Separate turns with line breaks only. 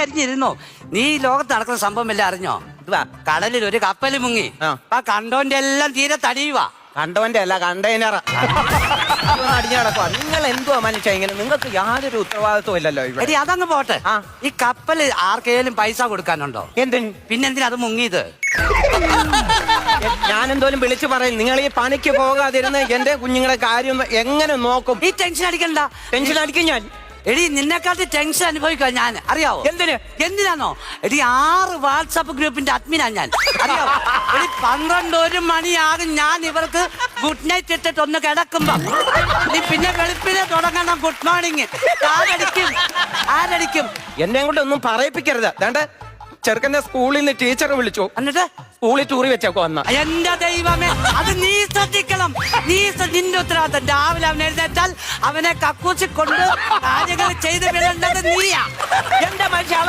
അറിഞ്ഞിരുന്നോ? നീ ഈ ലോകത്ത് നടക്കുന്ന സംഭവം എല്ലാം അറിഞ്ഞോ? ഇതുവാ കടലിൽ ഒരു കപ്പൽ മുങ്ങി. ആ കണ്ടോന്റെ എല്ലാം തീരെ തടിയുവാ.
കണ്ടവന്റെ അല്ല കണ്ടെയ്നർ അടിഞ്ഞു കിടക്കുക. നിങ്ങൾ എന്തുവാ മനുഷ്യ ഇങ്ങനെ? നിങ്ങൾക്ക് യാതൊരു ഉത്തരവാദിത്വം ഇല്ലല്ലോ ഇവിടെ.
എടി അതങ്ങ് പോട്ടെ. ഈ കപ്പൽ ആർക്കെങ്കിലും പൈസ കൊടുക്കാനുണ്ടോ?
എന്തിന്?
പിന്നെന്തിനാ അത് മുങ്ങിയത്?
ഞാൻ എന്തോലും വിളിച്ചു പറയും. നിങ്ങൾ ഈ പണിക്ക് പോകാതിരുന്ന് എന്റെ കുഞ്ഞുങ്ങളെ കാര്യം എങ്ങനെ നോക്കും?
ഈ ടെൻഷൻ അടിക്കണ്ട.
ടെൻഷൻ അടിക്കും ഞാൻ.
എടി നിന്നെക്കാട്ടി ടെൻഷൻ അനുഭവിക്കാം ഞാൻ. അറിയാവോ എന്തിനാണോ? എടി 6 വാട്സാപ്പ് ഗ്രൂപ്പിന്റെ അഡ്മിനാ ഞാൻ. അറിയാവോ? എടി 12 മണിയാകും ഞാൻ ഇവർക്ക് ഗുഡ് നൈറ്റ് ഇട്ടിട്ട് ഒന്ന് കിടക്കുമ്പോ നീ പിന്നെ വെളുപ്പിനെ തുടങ്ങണം ഗുഡ് മോർണിംഗ്. ആരടിക്കും?
എന്നെ കൊണ്ട് ഒന്നും പറയിപ്പിക്കരുത്. വേണ്ട, ചെറുക്കന്റെ സ്കൂളിൽ നിന്ന് ടീച്ചർ വിളിച്ചു.
എന്നിട്ട്
സ്കൂളിൽ ടൂറി വെച്ചേക്കോ വന്ന.
എന്റെ ദൈവമേ, അത് നീ ശ്രദ്ധിക്കണം. നിന്റെ ഉത്തരവാദിത്തം. രാവിലെ അവൻ എഴുന്നേറ്റാൽ അവനെ കക്കൂച്ചി കൊണ്ട് കാര്യങ്ങൾ ചെയ്ത് വിടേണ്ടത് നീയാ.
എന്റെ മനുഷ്യ